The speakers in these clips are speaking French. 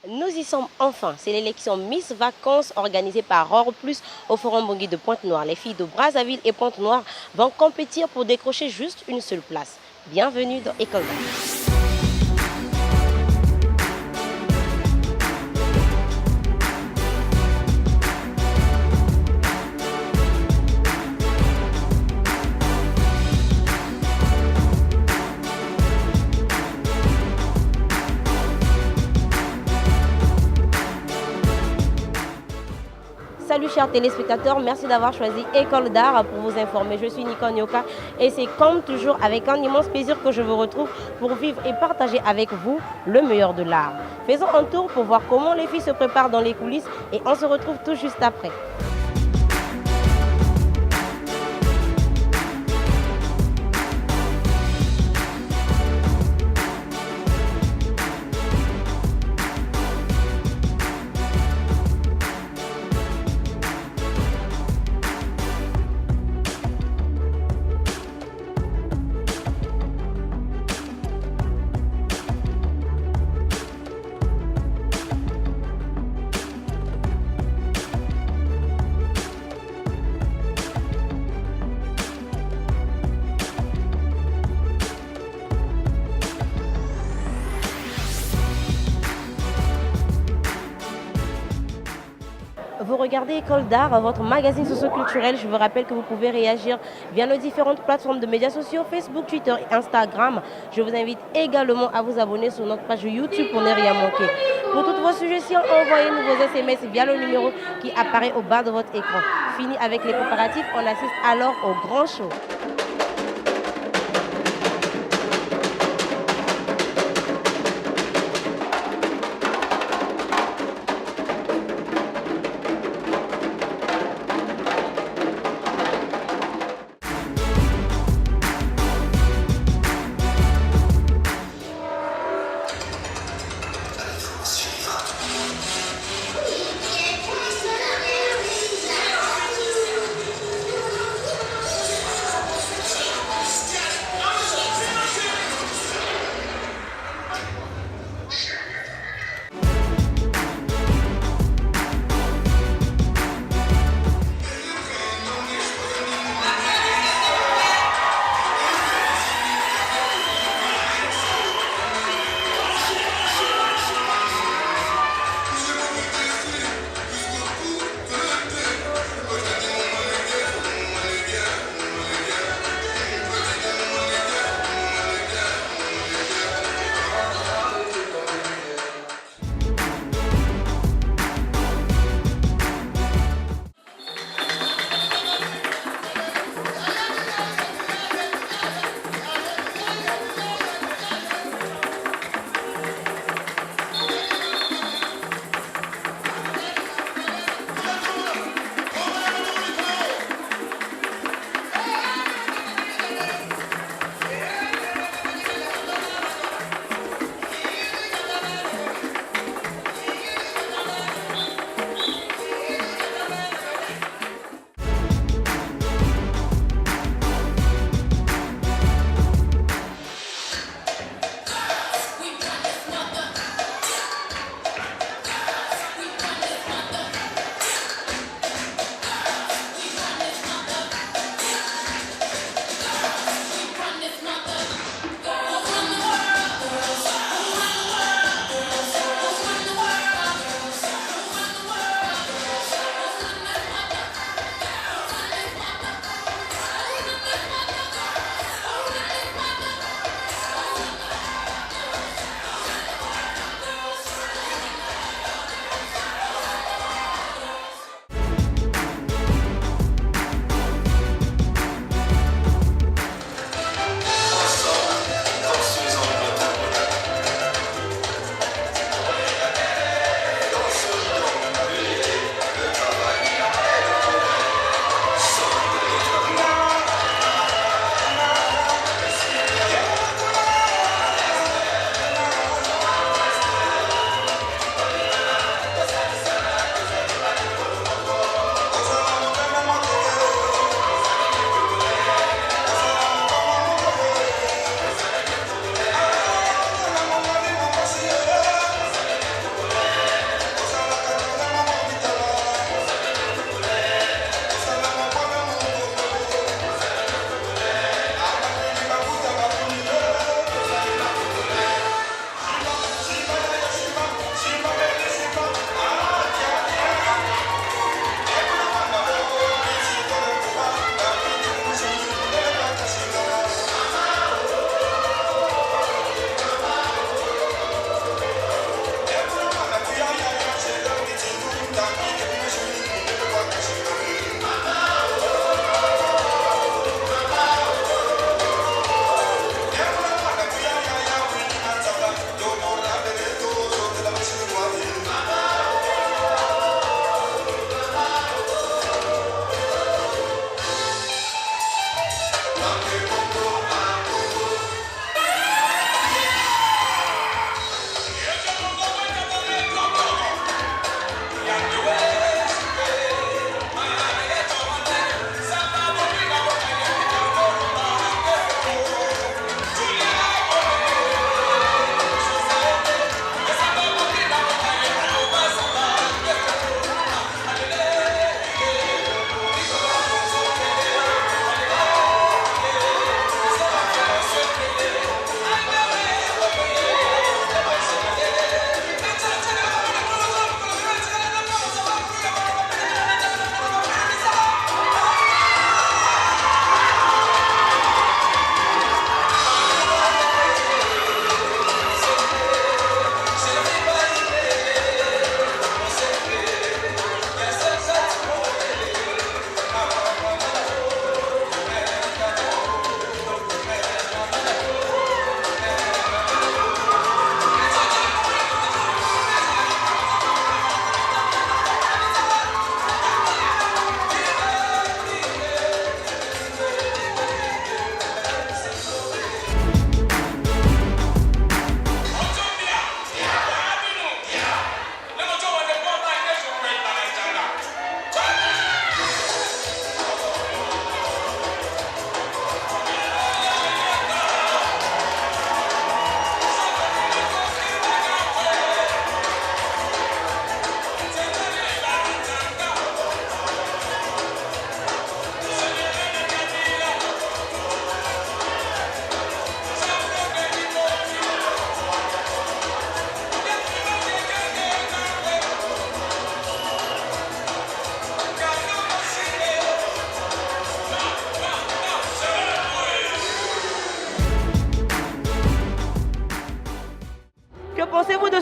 Nous y sommes enfin. C'est l'élection Miss Vacances organisée par Or Plus au Forum Bangui de Pointe-Noire. Les filles de Brazzaville et Pointe-Noire vont compétir pour décrocher juste une seule place. Bienvenue dans École d'Art. Salut chers téléspectateurs, merci d'avoir choisi École d'Art pour vous informer. Je suis Nico Nyoka et c'est comme toujours avec un immense plaisir que je vous retrouve pour vivre et partager avec vous le meilleur de l'art. Faisons un tour pour voir comment les filles se préparent dans les coulisses et on se retrouve tout juste après. Vous regardez École d'Art, votre magazine socio-culturel. Je vous rappelle que vous pouvez réagir via nos différentes plateformes de médias sociaux, Facebook, Twitter et Instagram. Je vous invite également à vous abonner sur notre page YouTube pour ne rien manquer. Pour toutes vos suggestions, envoyez-nous vos SMS via le numéro qui apparaît au bas de votre écran. Fini avec les préparatifs, on assiste alors au grand show.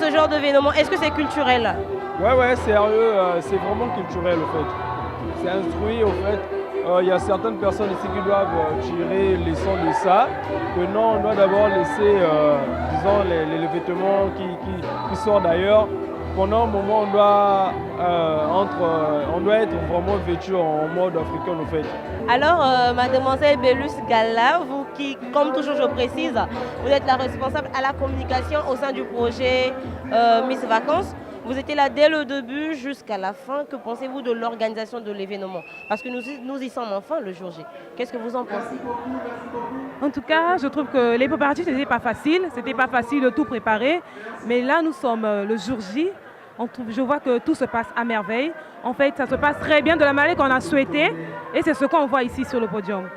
ce genre d'événement? Est-ce que c'est culturel? Ouais, sérieux, c'est vraiment culturel au fait. C'est instruit au fait. Il y a certaines personnes ici qui doivent tirer les leçons de ça. Que non, on doit d'abord laisser, disons, les vêtements qui sortent d'ailleurs. Pendant un moment, on doit être vraiment vêtu en mode africain au fait. Alors, mademoiselle Bellus Galla, vous qui, comme toujours je précise, vous êtes la responsable à la communication au sein du projet Miss Vacances. Vous étiez là dès le début jusqu'à la fin. Que pensez-vous de l'organisation de l'événement? Parce que nous y sommes enfin le jour J. Qu'est-ce que vous en pensez? En tout cas, je trouve que les préparatifs, ce n'était pas facile. C'était pas facile de tout préparer. Mais là, nous sommes le jour J. Je vois que tout se passe à merveille. En fait, ça se passe très bien de la manière qu'on a souhaité. Et c'est ce qu'on voit ici sur le podium.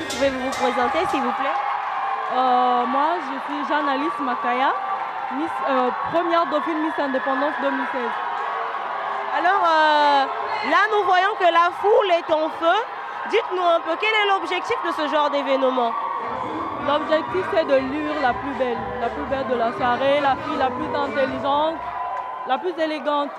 Pouvez-vous vous présenter, s'il vous plaît? Moi, je suis Jeanne-Alice Makaya, première dauphine Miss Indépendance 2016. Alors, là, nous voyons que la foule est en feu. Dites-nous un peu, quel est l'objectif de ce genre d'événement? L'objectif, c'est de lire la plus belle de la soirée, la fille la plus intelligente, la plus élégante.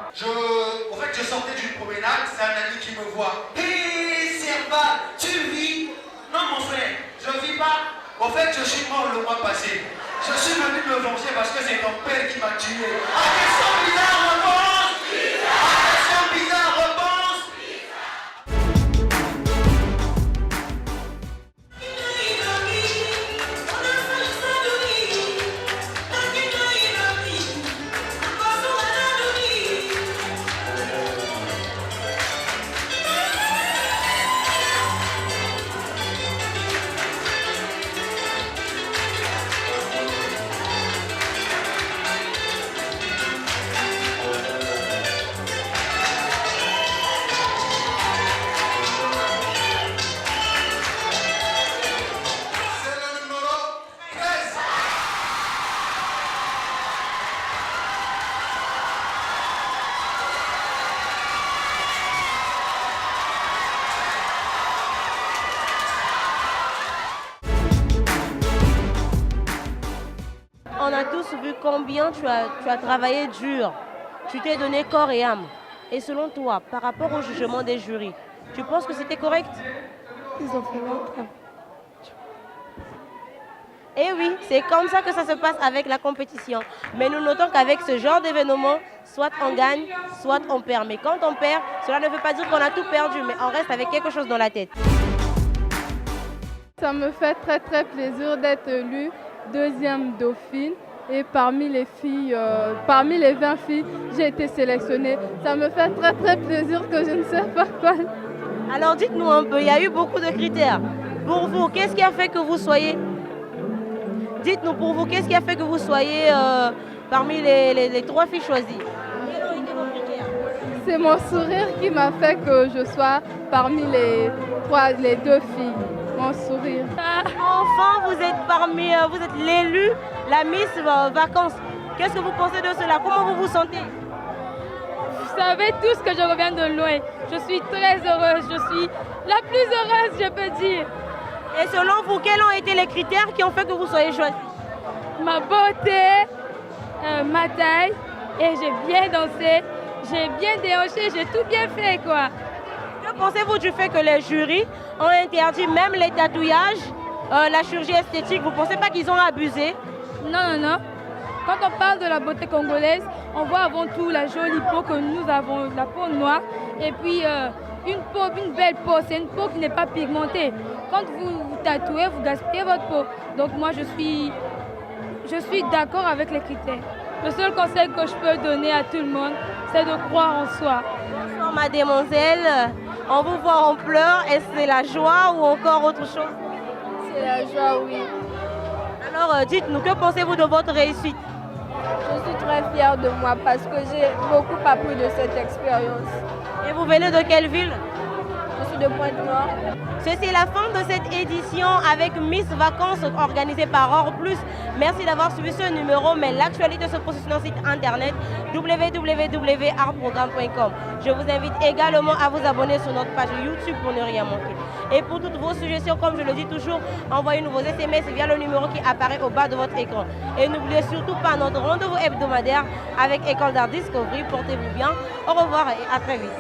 En fait, je sortais d'une promenade, c'est un ami qui me voit. Hé, Serva, tu vis? Non, mon frère, je ne vis pas. En fait, je suis mort le mois passé. Je suis venu me venger parce que c'est ton père qui m'a tué. Attention, bizarre, repense! Attention, bizarre, repense! vu combien tu as travaillé dur. Tu t'es donné corps et âme. Et selon toi, par rapport au jugement des jurys, tu penses que c'était correct? Ils ont fait leur travail. Et oui, c'est comme ça que ça se passe avec la compétition. Mais nous notons qu'avec ce genre d'événement, soit on gagne, soit on perd. Mais quand on perd, cela ne veut pas dire qu'on a tout perdu, mais on reste avec quelque chose dans la tête. Ça me fait très très plaisir d'être élue deuxième dauphine. Et parmi les filles, parmi les 20 filles, j'ai été sélectionnée. Ça me fait très très plaisir que je ne sais pas quoi. Alors dites-nous un peu, il y a eu beaucoup de critères. Pour vous, qu'est-ce qui a fait que vous soyez... Dites-nous pour vous, qu'est-ce qui a fait que vous soyez parmi les 3 filles choisies? Quels ont été vos critères? C'est mon sourire qui m'a fait que je sois parmi les 2 filles. Mon sourire. Enfin, vous êtes l'élu, la Miss Vacances. Qu'est-ce que vous pensez de cela? Comment vous vous sentez? Vous savez tous que je reviens de loin. Je suis très heureuse, je suis la plus heureuse, je peux dire. Et selon vous, quels ont été les critères qui ont fait que vous soyez choisie? Ma beauté, ma taille, et j'ai bien dansé, j'ai bien déhanché, j'ai tout bien fait quoi. Que pensez-vous du fait que les jurys ont interdit même les tatouages, la chirurgie esthétique? Vous ne pensez pas qu'ils ont abusé? Non, non, non. Quand on parle de la beauté congolaise, on voit avant tout la jolie peau que nous avons, la peau noire, et puis une belle peau, c'est une peau qui n'est pas pigmentée. Quand vous vous tatouez, vous gaspillez votre peau. Donc moi, je suis d'accord avec les critères. Le seul conseil que je peux donner à tout le monde, c'est de croire en soi. Bonsoir mademoiselle, on vous voit en pleurs, est-ce que c'est la joie ou encore autre chose? C'est la joie, oui. Alors dites-nous, que pensez-vous de votre réussite? Je suis très fière de moi parce que j'ai beaucoup appris de cette expérience. Et vous venez de quelle ville? Je suis de Pointe-Noire. Ceci est la fin de cette édition avec Miss Vacances organisée par Or Plus. Merci d'avoir suivi ce numéro, mais l'actualité se trouve sur notre site internet www.artprogramme.com. Je vous invite également à vous abonner sur notre page YouTube pour ne rien manquer. Et pour toutes vos suggestions, comme je le dis toujours, envoyez-nous vos SMS via le numéro qui apparaît au bas de votre écran. Et n'oubliez surtout pas notre rendez-vous hebdomadaire avec École d'Art Discovery. Portez-vous bien. Au revoir et à très vite.